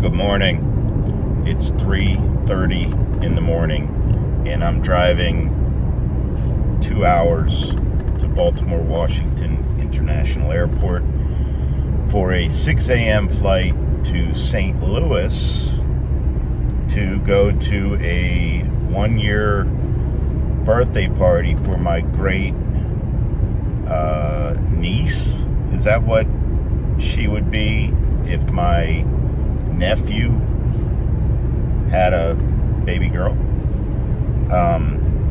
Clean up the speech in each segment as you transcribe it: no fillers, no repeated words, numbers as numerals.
Good morning. It's 3:30 in the morning, and I'm driving 2 hours to Baltimore, Washington International Airport for a 6 a.m. flight to St. Louis to go to a 1-year birthday party for my great niece. Is that what she would be if my nephew had a baby girl?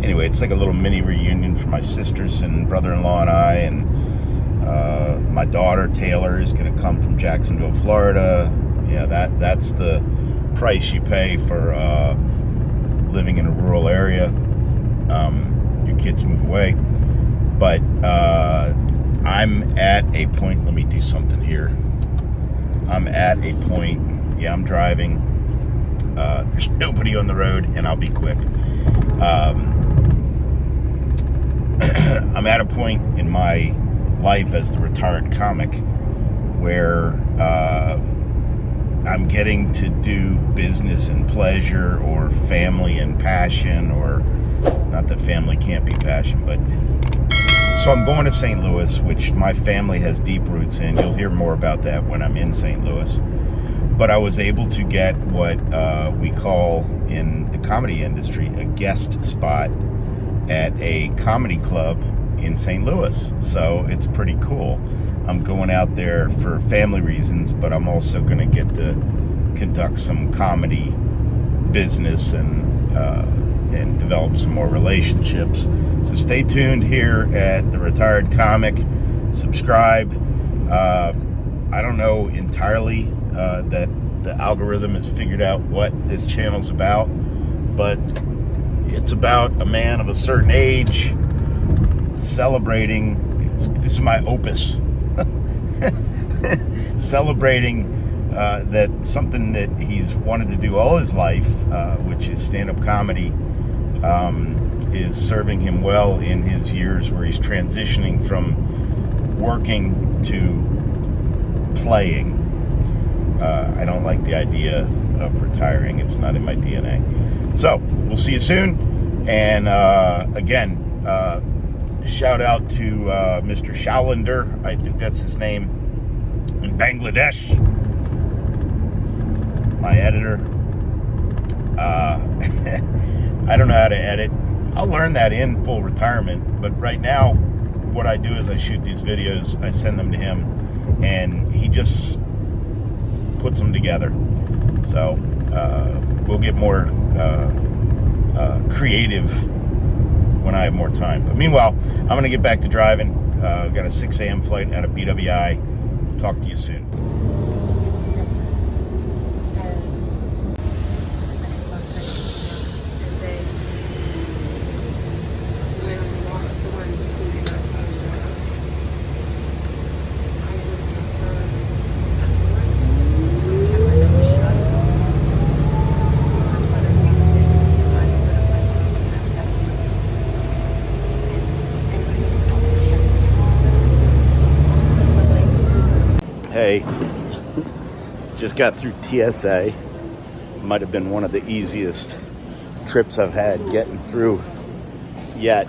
Anyway, it's like a little mini reunion for my sisters and brother-in-law and I, and my daughter Taylor is going to come from Jacksonville, Florida. Yeah, that's the price you pay for living in a rural area. Your kids move away. But I'm at a point. Let me do something here. I'm at a point. Yeah, I'm driving. There's nobody on the road, and I'll be quick. I'm at a point in my life as the retired comic where I'm getting to do business and pleasure, or family and passion, or not that family can't be passion, but so I'm going to St. Louis, which my family has deep roots in. You'll hear more about that when I'm in St. Louis. But I was able to get what we call in the comedy industry a guest spot at a comedy club in St. Louis. So it's pretty cool. I'm going out there for family reasons, but I'm also going to get to conduct some comedy business and develop some more relationships. So stay tuned here at the Retired Comic. Subscribe. I don't know entirely that the algorithm has figured out what this channel's about, but it's about a man of a certain age celebrating. This is my opus. Celebrating that something that he's wanted to do all his life, which is stand-up comedy, is serving him well in his years where he's transitioning from working to playing. I don't like the idea of retiring. It's not in my DNA. So we'll see you soon. And again, shout out to Mr. Shalinder. I think that's his name, in Bangladesh. My editor. I don't know how to edit. I'll learn that in full retirement. But right now, what I do is I shoot these videos, I send them to him, and he just puts them together. So we'll get more creative when I have more time. But meanwhile, I'm going to get back to driving. I've got a 6 a.m. flight out of BWI. Talk to you soon. Hey, just got through TSA. Might have been one of the easiest trips I've had getting through yet.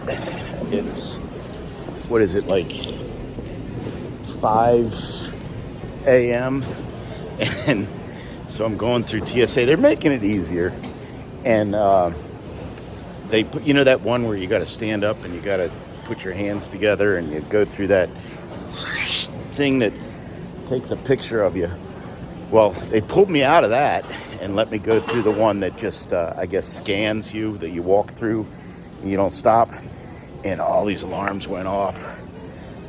It's, what is it, like 5 a.m. And so I'm going through TSA. They're making it easier. And they put, you know, that one where you got to stand up and you got to put your hands together and you go through that thing that takes a picture of you. Well, they pulled me out of that and let me go through the one that just, I guess, scans you, that you walk through and you don't stop. And all these alarms went off.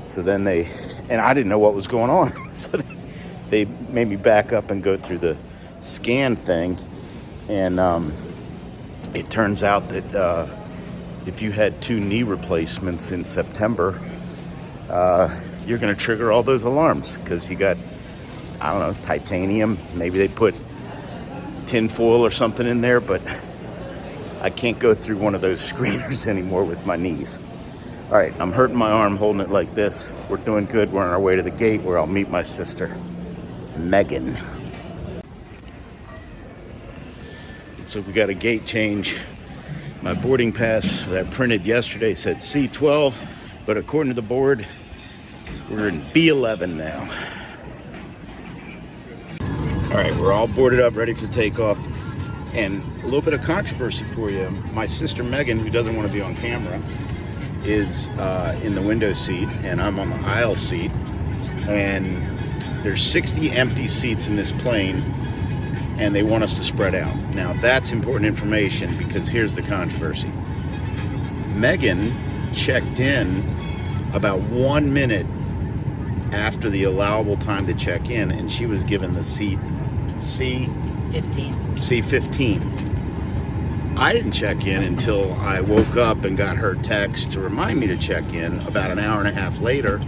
So then and I didn't know what was going on. So they made me back up and go through the scan thing. And it turns out that if you had 2 knee replacements in September, you're going to trigger all those alarms because you got, I don't know, titanium. Maybe they put tin foil or something in there, but I can't go through one of those screeners anymore with my knees. All right, I'm hurting my arm holding it like this. We're doing good. We're on our way to the gate where I'll meet my sister, Megan. So we got a gate change. My boarding pass that I printed yesterday said C12, but according to the board, we're in B11 now. All right, we're all boarded up, ready for takeoff. And a little bit of controversy for you. My sister Megan, who doesn't want to be on camera, is in the window seat, and I'm on the aisle seat. And there's 60 empty seats in this plane, and they want us to spread out. Now, that's important information because here's the controversy. Megan checked in about 1 minute after the allowable time to check in, and she was given the seat C15. I didn't check in until I woke up and got her text to remind me to check in about an hour and a half later,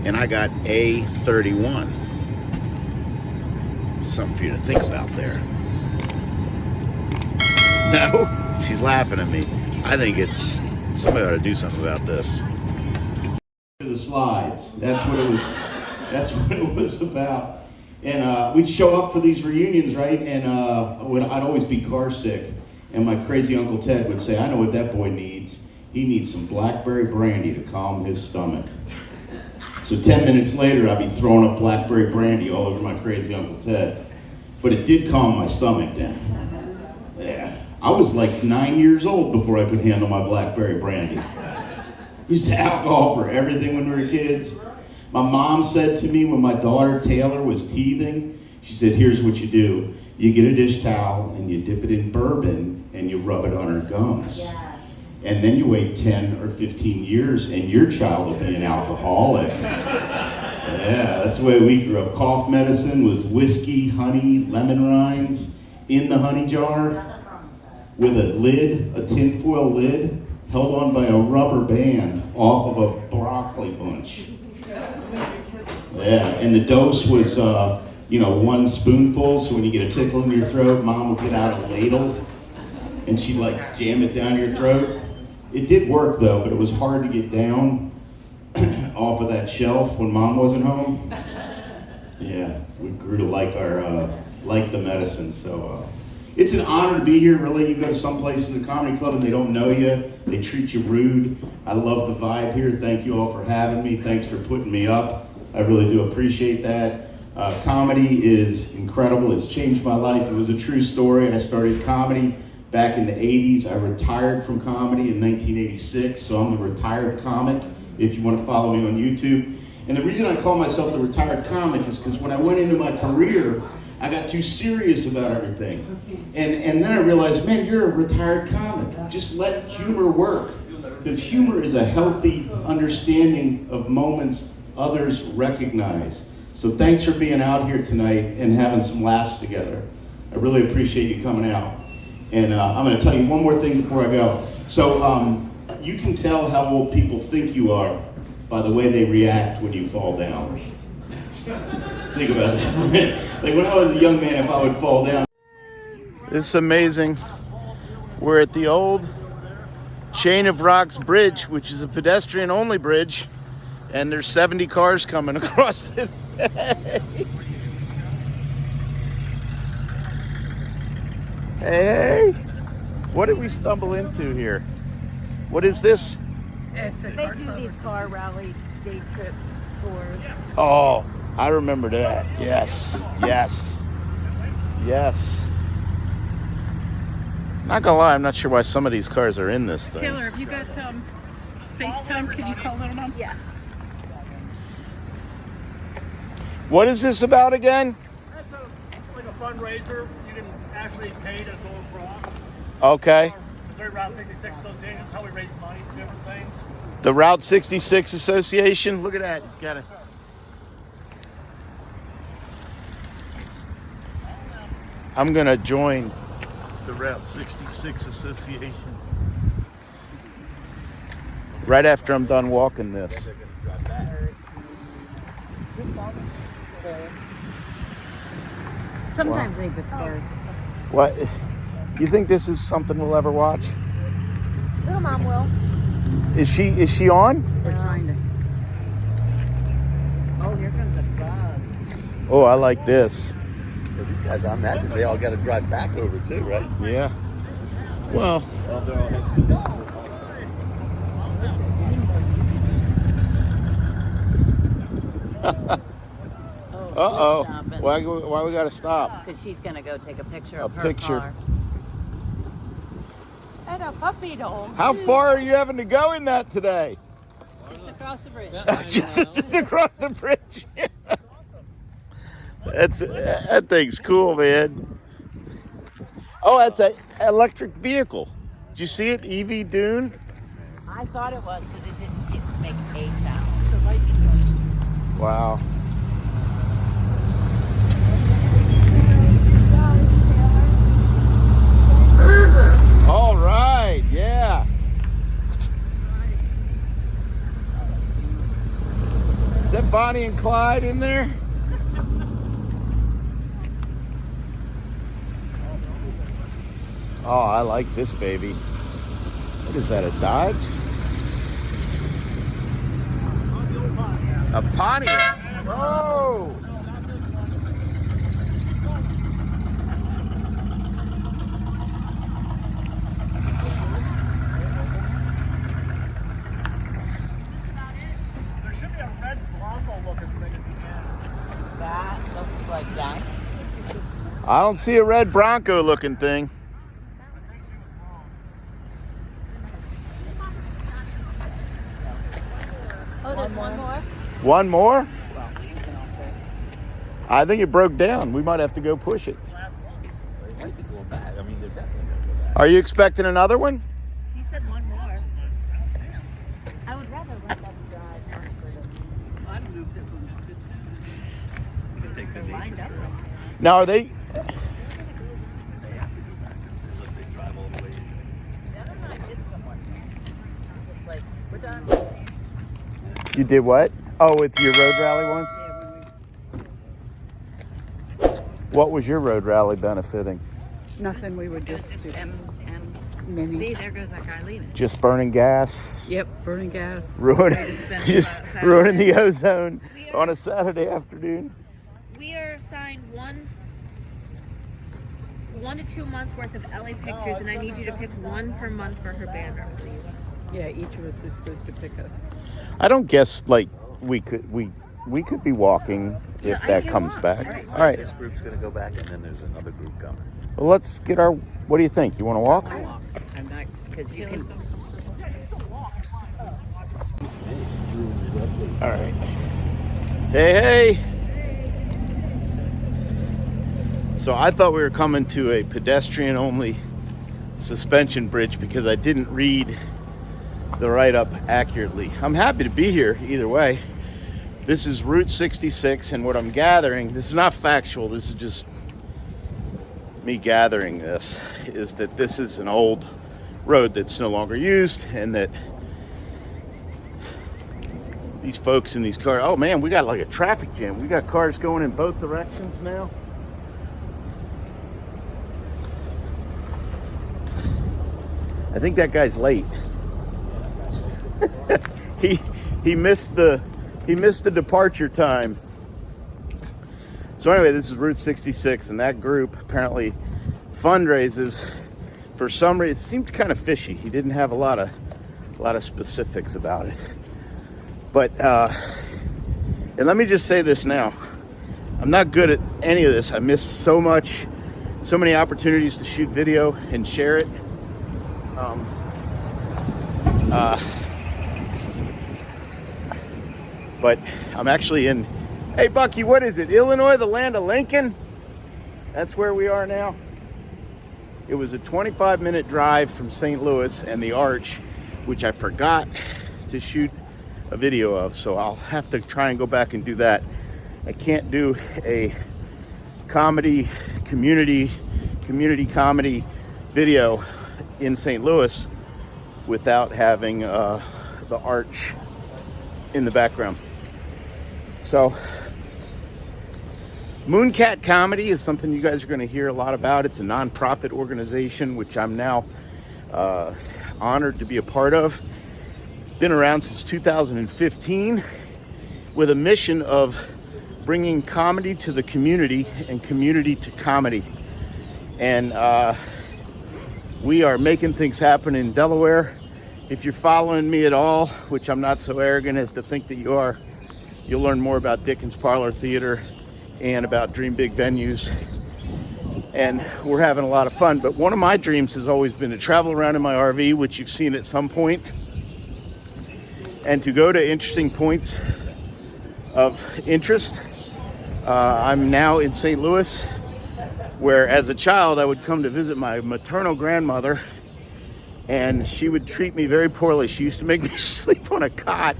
and I got A31. Something for you to think about there. No? She's laughing at me. I think it's, somebody ought to do something about this. The slides. That's what it was about. And we'd show up for these reunions, right? And I'd always be car sick. And my crazy Uncle Ted would say, I know what that boy needs. He needs some blackberry brandy to calm his stomach. So 10 minutes later, I'd be throwing up blackberry brandy all over my crazy Uncle Ted. But it did calm my stomach then. Yeah. I was like 9 years old before I could handle my blackberry brandy. Used to alcohol for everything when we were kids. My mom said to me when my daughter Taylor was teething, she said, here's what you do. You get a dish towel and you dip it in bourbon and you rub it on her gums. Yes. And then you wait 10 or 15 years and your child will be an alcoholic. Yeah, that's the way we grew up. Cough medicine was whiskey, honey, lemon rinds in the honey jar with a lid, a tinfoil lid, held on by a rubber band off of a broccoli bunch. Yeah, and the dose was, 1 spoonful, so when you get a tickle in your throat, Mom would get out a ladle, and she'd like jam it down your throat. It did work though, but it was hard to get down off of that shelf when Mom wasn't home. Yeah, we grew to like the medicine, so it's an honor to be here, really. You go to some place in the comedy club and they don't know you, they treat you rude. I love the vibe here. Thank you all for having me. Thanks for putting me up. I really do appreciate that. Comedy is incredible. It's changed my life. It was a true story. I started comedy back in the 80s. I retired from comedy in 1986, so I'm a retired comic if you want to follow me on YouTube. And the reason I call myself the retired comic is because when I went into my career, I got too serious about everything. And then I realized, man, you're a retired comic. Just let humor work. Because humor is a healthy understanding of moments others recognize. So thanks for being out here tonight and having some laughs together. I really appreciate you coming out. And I'm going to tell you one more thing before I go. So you can tell how old people think you are by the way they react when you fall down. Think about that for a minute. Like when I was a young man, if I would fall down. It's amazing. We're at the old Chain of Rocks Bridge, which is a pedestrian-only bridge, and there's 70 cars coming across this day. Hey, what did we stumble into here? What is this? They do these car rally day trip tours. Oh, I remember that. Yes. Not gonna lie, I'm not sure why some of these cars are in this thing. Taylor, have you got FaceTime? Can you call them up? Yeah. What is this about again? That's like a fundraiser. You can actually pay to go across. Okay. The Route 66 Association, that's how we raise money for different things. The Route 66 Association. Look at that. It's got a... I'm gonna join the Route 66 Association right after I'm done walking this. Sometimes they disperse. What? You think this is something we'll ever watch? Little Mom will. Is she on? We're trying to. Oh, here comes a bug. Oh, I like this. These guys, I imagine they all got to drive back over too, right? Yeah. Well. Uh-oh. Why we gotta stop? Because she's gonna go take a picture A of her picture. car. And a puppy dog. How far are you having to go in that today? Just across the bridge. Just across the bridge. That thing's cool, man. Oh, that's an electric vehicle. Did you see it? EV Dune? I thought it was, but it didn't make a sound. It's a lightning bolt. Wow. All right, yeah. Is that Bonnie and Clyde in there? Oh, I like this baby. What is that, a Dodge? A Pontiac. Oh! There should be a red Bronco looking thing at the end. That looks like that. I don't see a red Bronco looking thing. Oh, there's one more? One more? I think it broke down. We might have to go push it. They might be going back. I mean, they're definitely going to go back. Are you expecting another one? She said one more. I would rather let them drive. I moved it from this. You can take the nature trail. Now, are they? They have to go back. It's like they drive all the way. It's like, we're done. You did what? Oh, with your road rally ones? Yeah, What was your road rally benefiting? nothing. We would Just just do M. See, minis. there goes that guy leaving. Just burning gas, Yep, burning gas. just ruining the ozone on a Saturday afternoon. We are assigned one to 2 months worth of LA pictures, and I need you to pick one per month for her banner. Yeah, each of us are supposed to pick a. I don't guess like we could be walking if I that can comes walk. back. Right, so All right. This group's going to go back, and then there's another group coming. Well, let's get our. What do you think? You want to walk? I'm not, because you can. All right. Hey, hey. So I thought we were coming to a pedestrian-only suspension bridge because I didn't read the write-up accurately. I'm happy to be here either way. This is Route 66, and what I'm gathering, this is not factual, this is just me gathering this, is that this is an old road that's no longer used, and that these folks in these cars, oh man, we got like a traffic jam. We got cars going in both directions now. I think that guy's late. he missed the departure time. So anyway, this is Route 66, and that group apparently fundraises for some reason. It seemed kind of fishy. He didn't have a lot of specifics about it. But and let me just say this now. I'm not good at any of this. I missed so many opportunities to shoot video and share it. But I'm actually in, hey Bucky, what is it? Illinois, the land of Lincoln? That's where we are now. It was a 25-minute drive from St. Louis and the Arch, which I forgot to shoot a video of, so I'll have to try and go back and do that. I can't do a community comedy video in St. Louis without having the Arch in the background. So Mooncat Comedy is something you guys are going to hear a lot about. It's a nonprofit organization which I'm now honored to be a part of. Been around since 2015 with a mission of bringing comedy to the community and community to comedy. And we are making things happen in Delaware. If you're following me at all, which I'm not so arrogant as to think that you are, you'll learn more about Dickens Parlor Theater and about Dream Big Venues. And we're having a lot of fun. But one of my dreams has always been to travel around in my RV, which you've seen at some point, and to go to interesting points of interest. I'm now in St. Louis, where as a child I would come to visit my maternal grandmother, and she would treat me very poorly. She used to make me sleep on a cot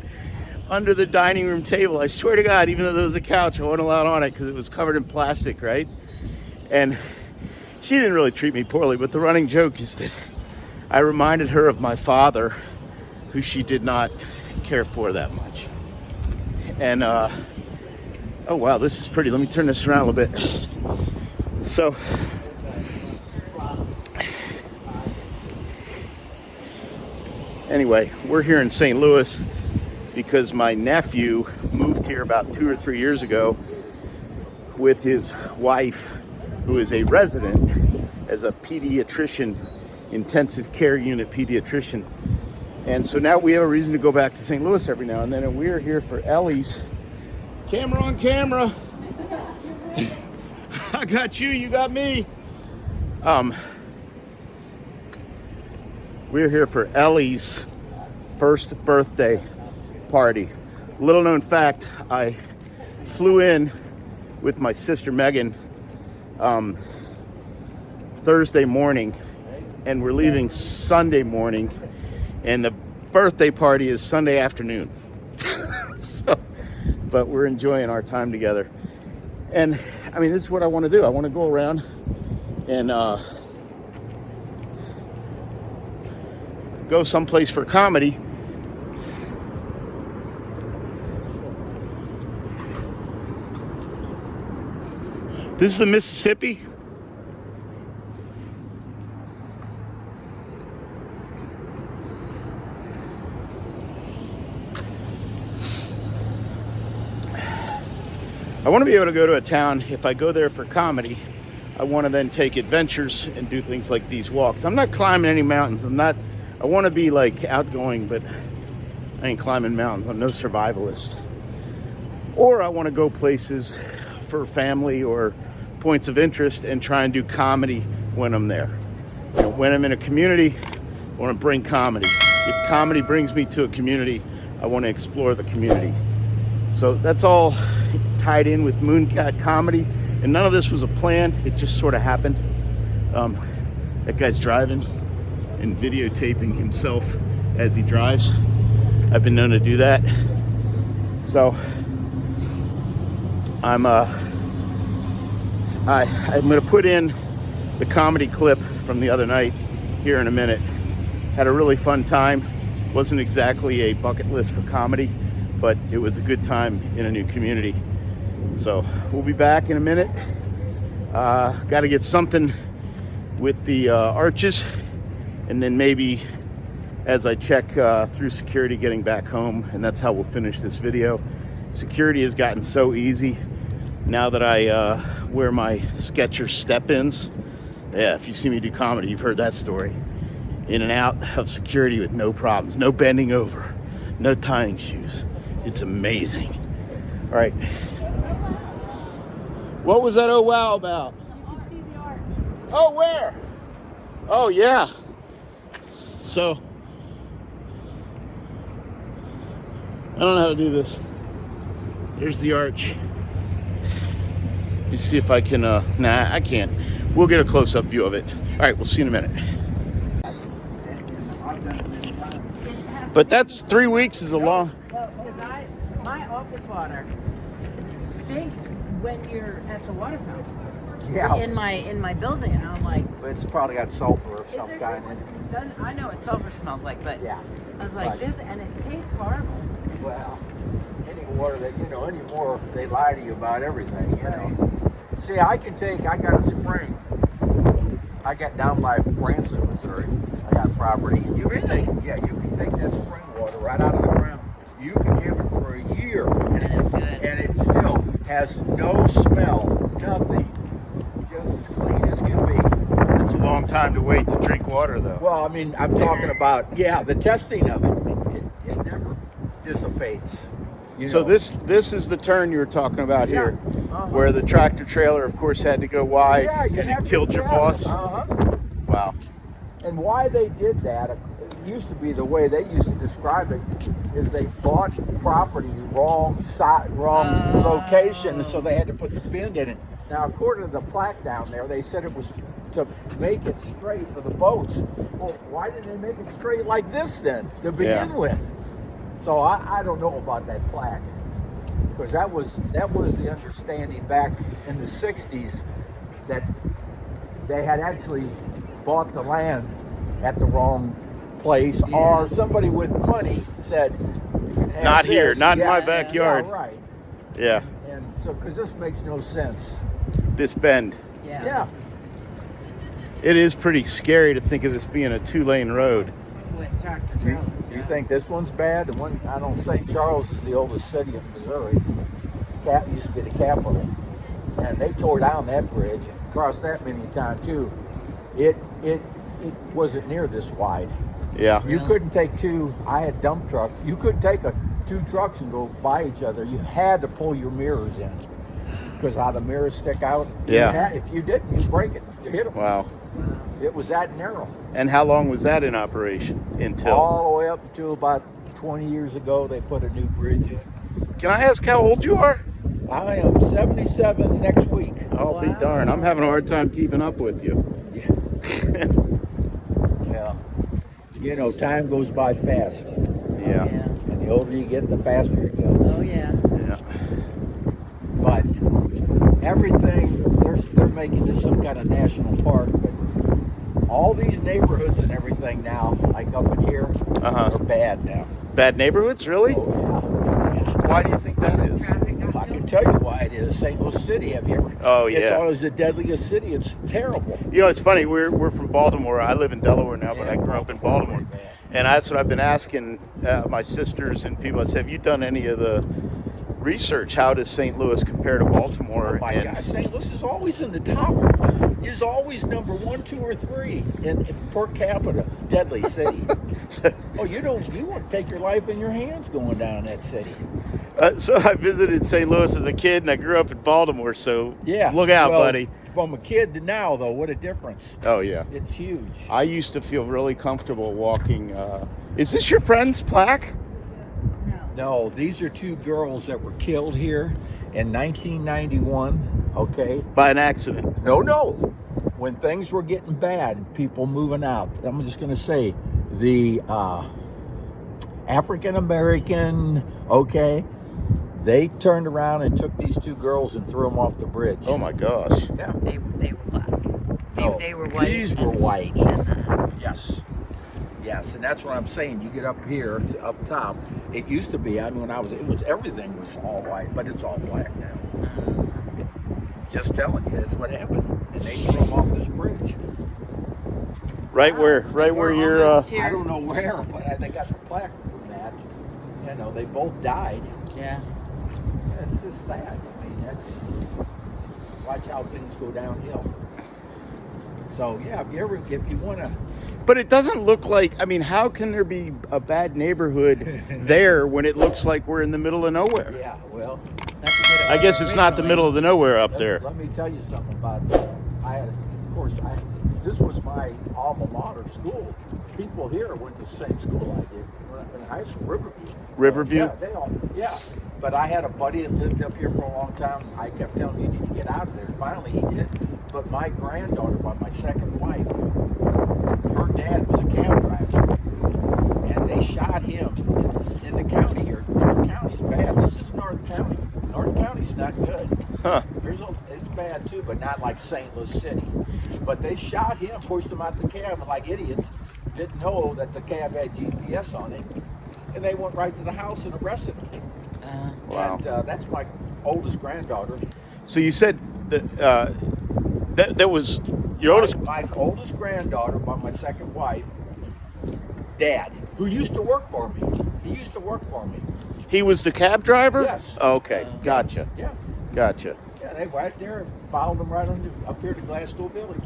under the dining room table. I swear to God, even though there was a couch, I wasn't allowed on it because it was covered in plastic, right? And she didn't really treat me poorly, but the running joke is that I reminded her of my father, who she did not care for that much. And oh wow, this is pretty. Let me turn this around a little bit. So anyway, we're here in St. Louis because my nephew moved here about 2 or 3 years ago with his wife, who is a resident as a pediatrician, intensive care unit pediatrician. And so now we have a reason to go back to St. Louis every now and then, and we're here for Ellie's. Camera on camera. I got you, you got me. We're here for Ellie's first birthday party. Little known fact, I flew in with my sister Megan Thursday morning, and we're leaving Sunday morning, and the birthday party is Sunday afternoon. But we're enjoying our time together. And I mean, this is what I want to do. I want to go around and go someplace for comedy. This is the Mississippi. I want to be able to go to a town. If I go there for comedy, I want to then take adventures and do things like these walks. I'm not climbing any mountains. I want to be like outgoing, but I ain't climbing mountains. I'm no survivalist. Or I want to go places for family or points of interest and try and do comedy when I'm there. You know, when I'm in a community, I want to bring comedy. If comedy brings me to a community, I want to explore the community. So that's all tied in with Mooncat Comedy, and none of this was a plan. It just sort of happened. That guy's driving and videotaping himself as he drives. I've been known to do that. So I'm gonna put in the comedy clip from the other night here in a minute. Had a really fun time. Wasn't exactly a bucket list for comedy, but it was a good time in a new community. So we'll be back in a minute. Got to get something with the arches, and then maybe as I check through security getting back home, and that's how we'll finish this video. Security has gotten so easy now that I wear my Skechers step-ins. Yeah, if you see me do comedy, you've heard that story. In and out of security with no problems, no bending over, no tying shoes. It's amazing. All right. What was that oh wow about? Oh, where? Oh, yeah. So, I don't know how to do this. There's the arch. Let me see if I can, nah, I can't. We'll get a close-up view of it. All right, we'll see you in a minute. But that's 3 weeks is a long... Because my office water stinks when you're at the water fountain. Yeah. In my building, and I'm like, It's probably got sulfur or some kind in it. I know what sulfur smells like, but Yeah. I was like, Right. this, and it tastes horrible. Well, any water that, anymore, they lie to you about everything, See, I got a spring. I got down by Branson, Missouri. I got property. And you can take that spring water right out of the ground. You can give it for a year. And it's good. And it's still, has no smell, nothing, just as clean as can be. It's a long time to wait to drink water, though. Well, I mean, I'm talking about, yeah, the testing of it. It never dissipates. You So know. this is the turn you were talking about here, Uh-huh. where the tractor trailer, of course, had to go wide, Yeah, you and have it to killed your pass it. boss. Uh-huh. Wow. And why they did that, it used to be the way they used to describe it, is they bought property wrong side, wrong location, so they had to put the bend in it. Now, according to the plaque down there, they said it was to make it straight for the boats. Well, why didn't they make it straight like this then, to begin with? So I don't know about that plaque, because that was the understanding back in the '60s that they had actually bought the land at the wrong place, or somebody with money said, "You can have Not here, this." not in my backyard. Yeah, right. Yeah. And so, because this makes no sense. This bend. Yeah. It is pretty scary to think of this being a 2-lane road. With tractor You, trailers. you think this one's bad? The one I know, St. Charles is the oldest city in Missouri. Used to be the capital, and they tore down that bridge and crossed that many times too. It wasn't near this wide. Yeah. You couldn't take two. I had dump truck. You couldn't take two trucks and go by each other. You had to pull your mirrors in, because how the mirrors stick out. Yeah. If you didn't, you break it. You hit them. Wow. It was that narrow. And how long was that in operation until? All the way up to about 20 years ago, they put a new bridge in. Can I ask how old you are? I am 77 next week. I'll be darned. I'm having a hard time keeping up with you. Yeah. You know, time goes by fast. Yeah. And the older you get, the faster it goes. Oh yeah. Yeah. But everything, they're making this some kind of national park, but all these neighborhoods and everything now, like up in here, Uh-huh. are bad now. Bad neighborhoods, really? Oh, yeah. Why do you think that is? I can tell you why it is. St. Louis City, have you ever? Oh, It's yeah. always the deadliest city. It's terrible. You know, it's funny. We're from Baltimore. I live in Delaware now, but Yeah, I grew up in Baltimore, Baltimore. man. And that's what I've been asking my sisters and people. I said, have you done any of the research? How does St. Louis compare to Baltimore? Oh my And- gosh, St. Louis is always in the top. Is always number 1, 2, or 3 in per capita deadly city. Oh, you won't take your life in your hands going down that city. So I visited St. Louis as a kid, and I grew up in Baltimore. So Yeah. look out, well, buddy. From a kid to now, though, what a difference. Oh yeah. It's huge. I used to feel really comfortable walking. Is this your friend's plaque? No, these are two girls that were killed here in 1991, okay? By an accident. No. When things were getting bad, people moving out, I'm just going to say the African American, okay, they turned around and took these two girls and threw them off the bridge. Oh my gosh. Yeah. They were black. No, They were white. These were and- white. and, Yes. Yes, and that's what I'm saying. You get up here to up top. It used to be. I mean, when everything was all white, but it's all black now. Just telling you, that's what happened. And they threw them off this bridge. Right where We're you're. almost here. I don't know where, but they got the plaque from that. You know, they both died. Yeah. It's just sad. I mean, watch how things go downhill. So yeah, if you want to. But it doesn't look like. I mean, how can there be a bad neighborhood there when it looks like we're in the middle of nowhere? Yeah, well. That's what it I was guess it's not the originally. middle of the nowhere up there. Let me tell you something about this was my alma mater school. People here went to the same school I did when I was in high school, Riverview. Riverview? Yeah. But I had a buddy that lived up here for a long time. I kept telling him, you need to get out of there. Finally, he did. But my granddaughter, by my second wife, her dad was a cab driver. And they shot him in the county here. North County's bad. This is North County. North County's not good. Huh. It's bad too, but not like St. Louis City. But they shot him, pushed him out the cab, and like idiots, didn't know that the cab had GPS on it. And they went right to the house and arrested him. Wow. And that's my oldest granddaughter. So you said that was your oldest. My oldest granddaughter by my second wife, Dad, who used to work for me. He used to work for me. He was the cab driver? Yes. Okay, gotcha. Yeah. Gotcha. Yeah, they right there, followed them right up here to Glassville Village.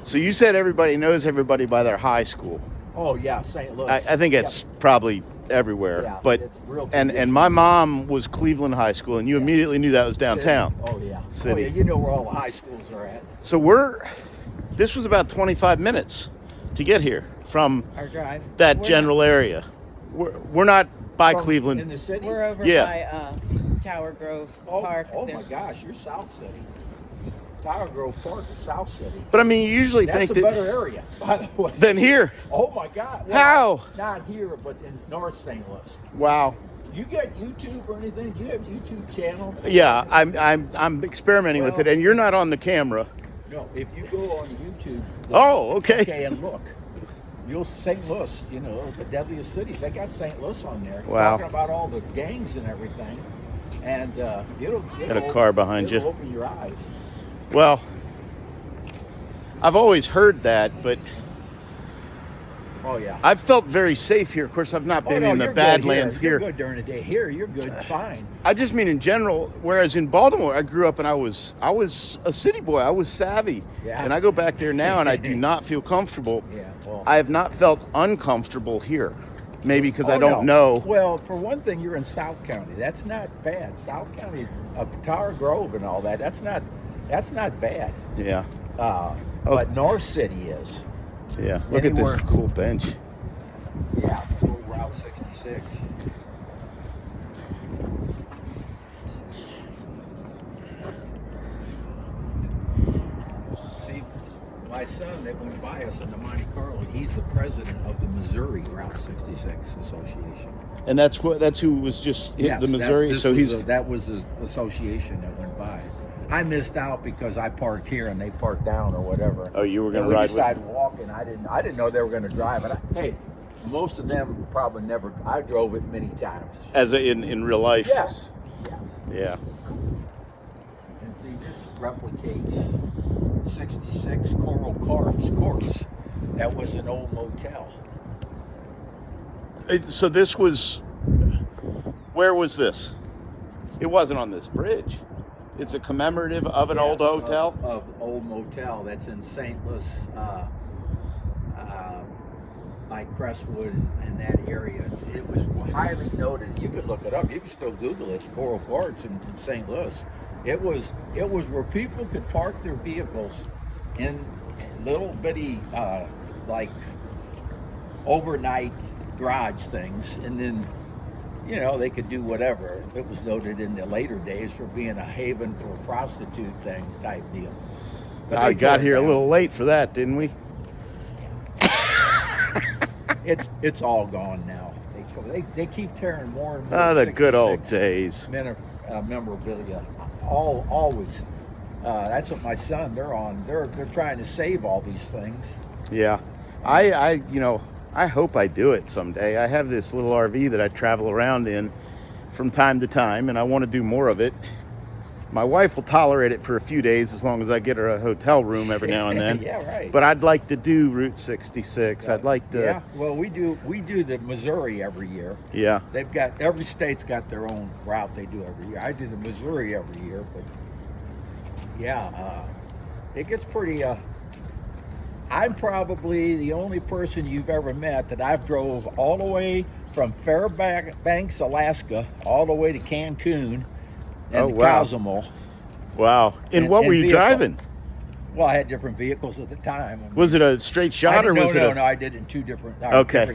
So you said everybody knows everybody by their high school. Oh yeah, St. Louis. I think it's probably everywhere. Yeah, but it's real and my mom was Cleveland High School, and you immediately knew that was downtown. Oh yeah. City. Oh yeah, you know where all the high schools are at. So this was about 25 minutes to get here from Our drive. that We're general area. We're not by From- Cleveland. in the city. We're over Yeah. by Tower Grove Oh, Park. oh my There's- gosh, you're South City. Tower Grove Park is South City. But I mean, you usually That's think a that better area, by the way. than here. Oh my God. How? Not here, but in North St. Louis. Wow. You got YouTube or anything? Do you have YouTube channel? Yeah, I'm experimenting with it, and you're not on the camera. No, if you go on YouTube. Oh, okay. Okay, and look. You'll St. Louis, you know, the deadliest cities. They got St. Louis on there. Wow. Talking about all the gangs and everything. And it'll Got a car behind you. it'll open your eyes. Well, I've always heard that, but Oh yeah. I've felt very safe here. Of course, I've not been no, in the you're good Badlands You're here. good during the day. Here, you're good, fine. I just mean in general. Whereas in Baltimore, I grew up and I was a city boy. I was savvy, Yeah. and I go back there now, and I do not feel comfortable. Yeah. Well, I have not felt uncomfortable here. Maybe because I Oh, don't no. know. Well, for one thing, you're in South County. That's not bad. South County, Tower Grove and all that. That's not bad. Yeah, But North City is. yeah. Look at Anywhere. this cool bench. Yeah. Route 66. See, my son that went by us in the Monte Carlo, he's the president of the Missouri Route 66 Association. And that's who was just Yes, the Missouri. that was the association that went by. I missed out because I parked here and they parked down or whatever. Oh, you were going And to we ride with decided walking. I didn't know they were going to drive it. Hey, most of them probably never. I drove it many times. in real life. Yes. Yes. Yeah. And see, this replicates 66 Coral Courts. That was an old motel. So this was. Where was this? It wasn't on this bridge. It's a commemorative of an old hotel. Of old motel that's in St. Louis, by Crestwood and that area. It was highly noted. You could look it up. You can still Google it. Coral Courts in St. Louis. It was where people could park their vehicles in little bitty like overnight garage things, and then they could do whatever. It was noted in the later days for being a haven for a prostitute thing type deal. But I they got tore it here a down. little late for that, didn't we? It's all gone now. They keep tearing more and more. Ah, the good old 66 days. Memorabilia. Always. That's what my son. They're on. They're trying to save all these things. Yeah. I hope I do it someday. I have this little RV that I travel around in from time to time, and I want to do more of it. My wife will tolerate it for a few days as long as I get her a hotel room every now and then. Yeah, right. But I'd like to do Route 66. I'd like to. Yeah. Well, we do the Missouri every year. Yeah. They've got every state's got their own route they do every year. I do the Missouri every year, but yeah, it gets pretty. I'm probably the only person you've ever met that I've drove all the way from Fairbanks, Alaska, all the way to Cancun and wow. Cozumel. Wow. And what were you vehicle. driving? Well, I had different vehicles at the time. Was it a straight shot or was it? No, I did it in two different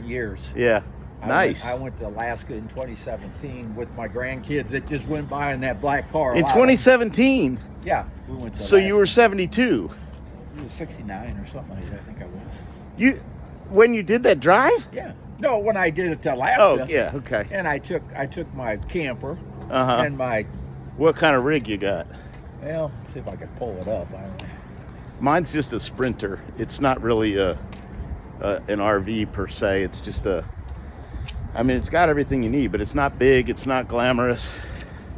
years. Yeah. Nice. I went to Alaska in 2017 with my grandkids that just went by in that black car. In 2017. Yeah, we went to So you were Alaska. 72. It was 69 or something like that, I think I was. When you did that drive? Yeah. No, when I did it to Alaska. Oh, yeah, okay. And I took my camper Uh-huh. and my, What kind of rig you got? well, let's see if I can pull it up. Mine's just a Sprinter. It's not really an RV per se. It's just it's got everything you need, but it's not big. It's not glamorous.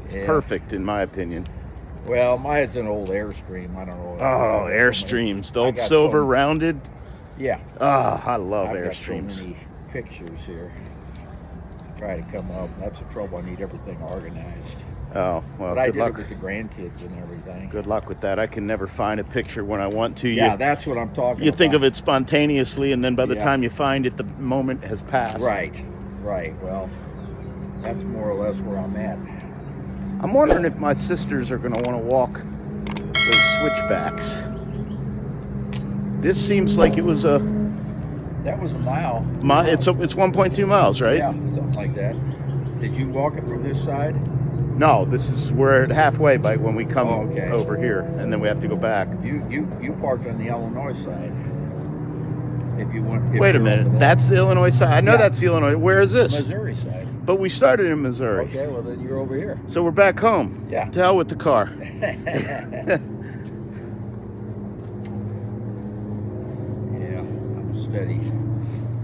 It's perfect in my opinion. Well, mine's an old Airstream. I don't know. Oh, Airstreams. The I old got silver some- rounded. Yeah. Oh, I love I've got Airstreams. so many pictures here. Try to come up. That's the trouble. I need everything organized. Oh, well, But I good did luck. it with the grandkids and everything. Good luck with that. I can never find a picture when I want to. Yeah, that's what I'm talking about. You think of it spontaneously, and then by the Yeah. time you find it, the moment has passed. Right. Well, that's more or less where I'm at. I'm wondering if my sisters are going to want to walk those switchbacks. This seems like it was a That was a mile. It's 1.2 miles, right? Yeah, something like that. Did you walk it from this side? No, this is we're at halfway by when we come okay. over here, and then we have to go back. You parked on the Illinois side. If you want. Wait a minute, that's the Illinois side. I know Yeah. that's the Illinois. Where is this? Missouri side. But we started in Missouri. Okay, well then you're over here. So we're back home. Yeah. To hell with the car. Yeah, I'm steady.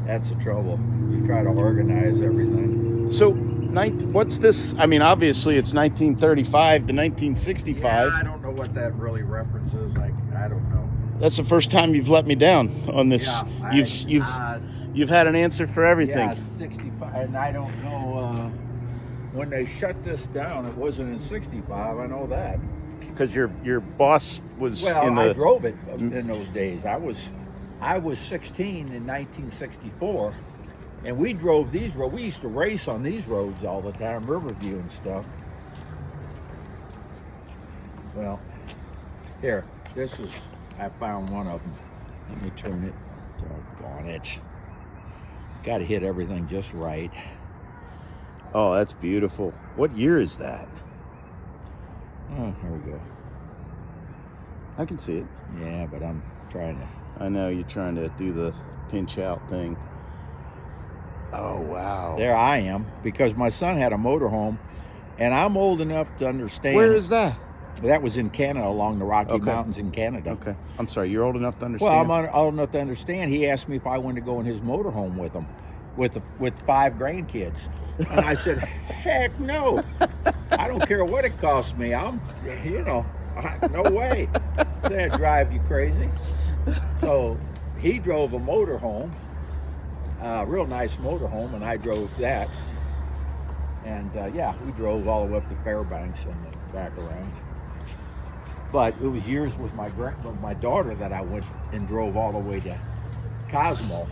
That's the trouble. You try to organize everything. So, what's this? I mean, obviously it's 1935 to 1965. Yeah, I don't know what that really references. I don't know. That's the first time you've let me down on this. Yeah, You've had an answer for everything. Yeah, 65, and I don't know when they shut this down. It wasn't in 65. I know that. Because your boss was in the. I drove it in those days. I was 16 in 1964, and we drove these roads. We used to race on these roads all the time, Riverview and stuff. Well, here, I found one of them. Let me turn it. Doggone it. Got to hit everything just right. Oh, that's beautiful. What year is that? Oh, here we go. I can see it. Yeah, but I'm trying to. I know you're trying to do the pinch out thing. Oh, wow. There I am, because my son had a motorhome, and I'm old enough to understand. Where is that? That was in Canada, along the Rocky Mountains in Canada. Okay. I'm sorry, you're old enough to understand? Well, I'm old enough to understand. He asked me if I wanted to go in his motorhome with him, with 5 grandkids. And I said, heck no. I don't care what it costs me. No way. That'd drive you crazy. So he drove a motorhome, a real nice motorhome, and I drove that. And yeah, we drove all the way up to Fairbanks and then back around. But it was years with my daughter that I went and drove all the way to Cosmo.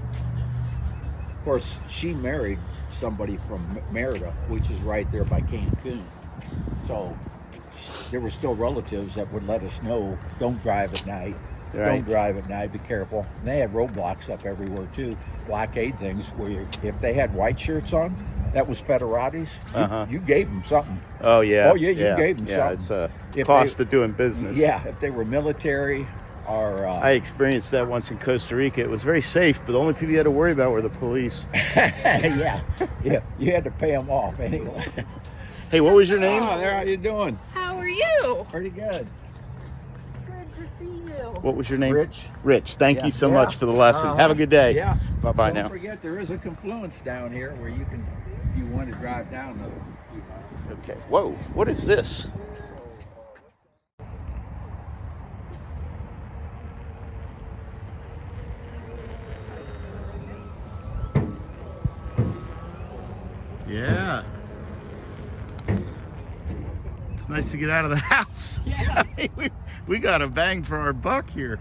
Of course, she married somebody from Merida, which is right there by Cancun. So there were still relatives that would let us know, don't drive at night. Right. Don't drive at night, be careful. And they had roadblocks up everywhere too, blockade things where if they had white shirts on, that was Federatis, you gave them something. Oh, yeah. Oh, yeah, you gave them something. Yeah, it's a If cost of doing business. Yeah, if they were military or... I experienced that once in Costa Rica. It was very safe, but the only people you had to worry about were the police. yeah, you had to pay them off anyway. Hey, what was your name? Oh, there, how you doing? How are you? Pretty good. Good to see you. What was your name? Rich. Rich, thank you so Yeah. much for the lesson. Have a good day. Yeah. Bye-bye Don't now. forget, there is a confluence down here where you can, if you want to drive down another few miles. Okay. Whoa, what is this? Yeah. It's nice to get out of the house. Yeah. we got a bang for our buck here.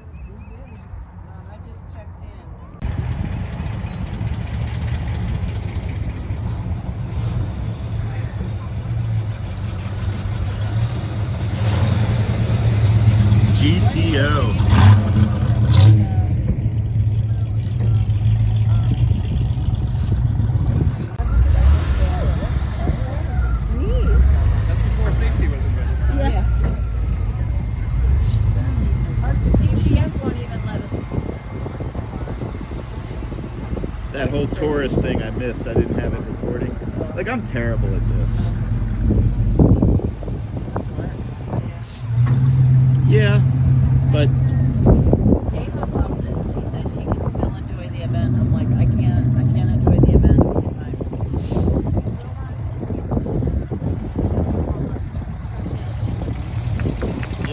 I just checked in. GTO. That's before safety was invented. Yeah. Our GPS won't even let us. That whole tourist thing I missed. I didn't have it recording. Like, I'm terrible at this. Yeah, but Ava loved it. She says she can still enjoy the event. I'm like, I can't enjoy the event all the time.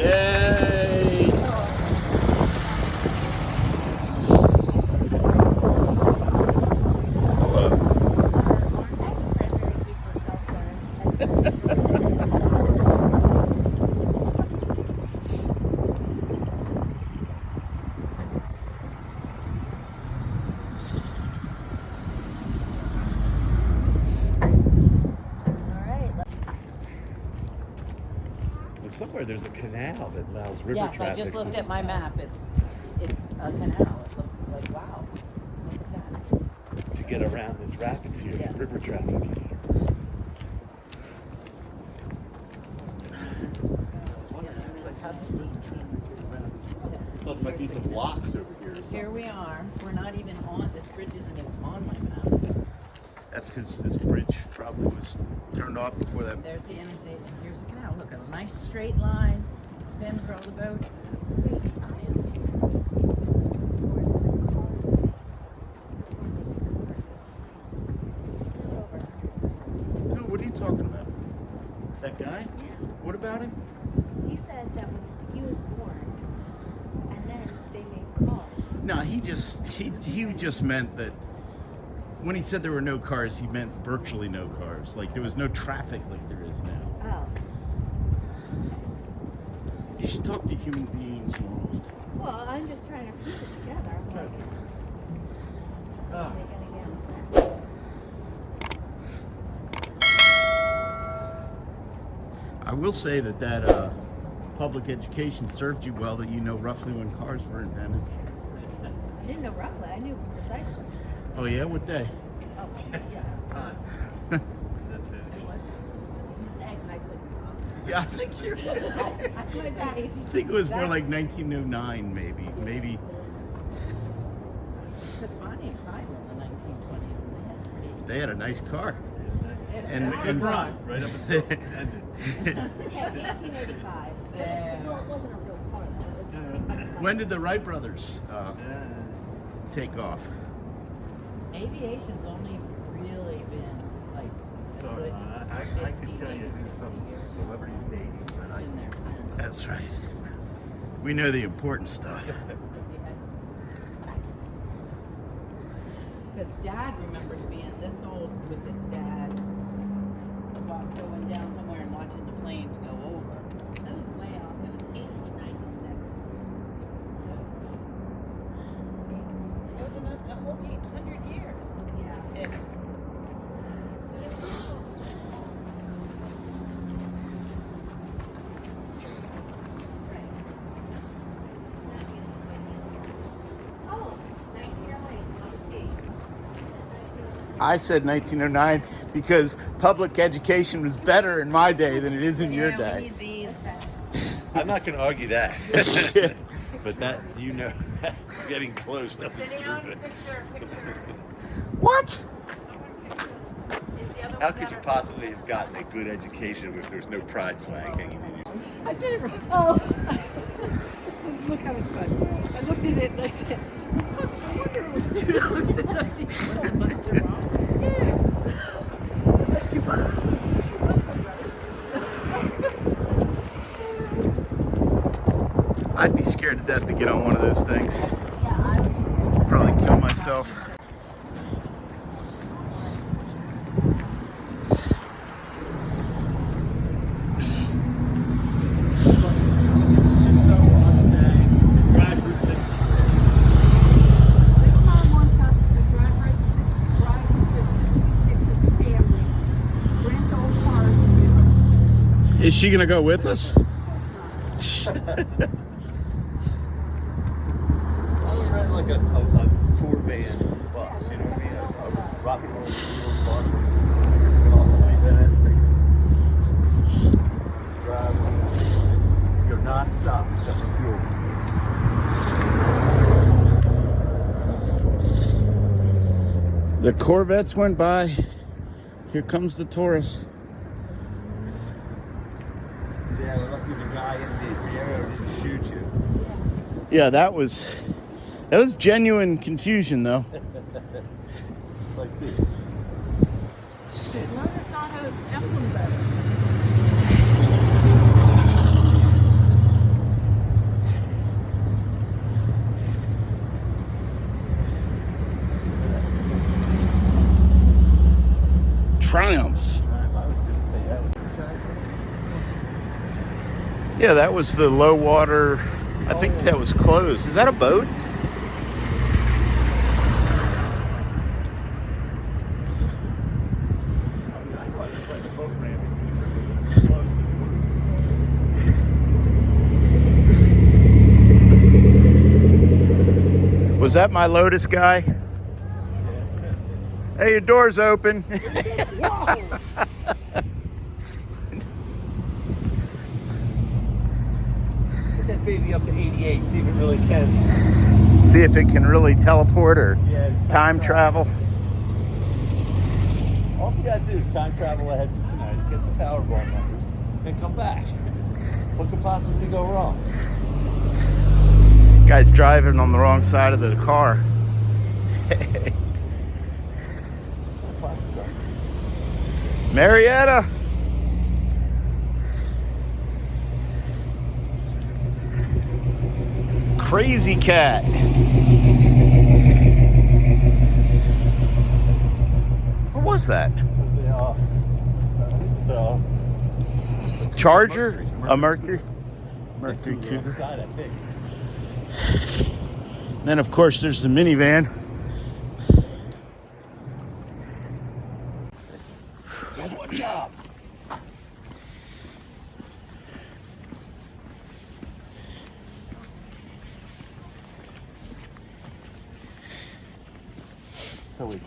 yay! Hello. somewhere there's a canal that allows river Yes, traffic. I just looked at my map. It's a canal. It looks like, wow. Look at that. to get around this rapids here, Yes. river traffic. Thought there might be some locks over here or something. Here we are. We're not even on, this bridge isn't even on my map. That's because this bridge probably was turned off before that. There's the interstate, and here's the canal. Look, a nice straight line. Then for all the boats. Who? What are you talking about? That guy? What about him? He said that when he was born, and then they made cars. No, he just meant that when he said there were no cars, he meant virtually no cars. Like there was no traffic like there is now. Oh. You should talk to human beings more often. Well, I'm just trying to piece it together. I'm like, Ah. make any damn sense. I will say that public education served you well, that you know roughly when cars were invented. I didn't know roughly. I knew precisely. Oh yeah, what day? Oh, yeah. That's it. It wasn't. And I couldn't be wrong. Yeah, I think you're right. I could I be. think it was more like 1909, maybe. Because Bonnie and Clyde were in the 1920s, and they had pretty. They had a nice car. And and- Right up until it ended. Yeah, 1885. Yeah. Well, it wasn't a real car. Though. It was When did the Wright brothers take off? Aviation's only really been like a So good I 50, can tell you who 60 some years celebrities dating, but in their time. That's right. We know the important stuff. Because Dad remembers being this old with his dad, going down somewhere and watching the planes go over. That was way off. It was 1896. It was a whole 800 years. Yeah. It, Oh, 1908. I said 1909 because public education was better in my day than it is in your we day. need these. I'm not going to argue that. But that, you know, getting close doesn't Sit down, prove it. picture. What? Is the other How one could you better? possibly have gotten a good education if there's no pride flag hanging in you? I did it wrong. Oh. Look how it's good. I looked at it and I said, "Fuck, I wonder it was $2.90." Yeah. Unless you I'd be scared to death to get on one of those things. Yeah, I was. Probably kill myself. My mom wants us to drive with the 66 as a family, rent old cars and do it. Is she gonna go with us? I would rent like a tour van bus, you know what I mean? A rock and roll tour bus. We can all sleep in it. Drive, go non-stop except for fuel. The Corvettes went by. Here comes the Taurus. Yeah, we're lucky the guy in the area didn't shoot you. Yeah, that was genuine confusion though. It's like, dude. Learn us how to emblem better. Triumph. Yeah, that was the low water. I think that was closed. Is that a boat? Was that my Lotus guy? Hey, your door's open. Whoa! Put that baby up to 88, see if it really can. See if it can really teleport or Yeah, time travel. All we gotta do is time travel ahead to tonight, get the Powerball numbers, and come back. What could possibly go wrong? Guy's driving on the wrong side of the car. Marietta. Crazy cat. What was that? Charger? A Mercury? Mercury Cougar. Side, I think. Then of course there's the minivan. Good job. So it's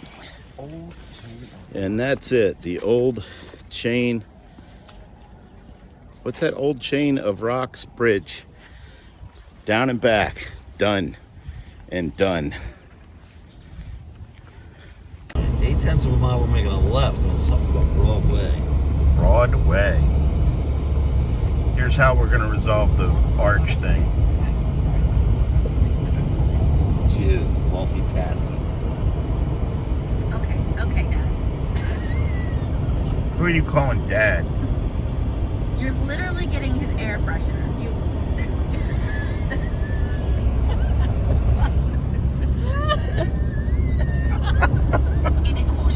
old chain. And that's it. The old chain. What's that old chain of rocks bridge? Down and back. Done. And done. 8/10 of a mile, we're making a left on something called Broadway. Broadway. Here's how we're going to resolve the arch thing. Two, multitasking. Okay, Dad. Who are you calling Dad? You're literally getting his air freshener. You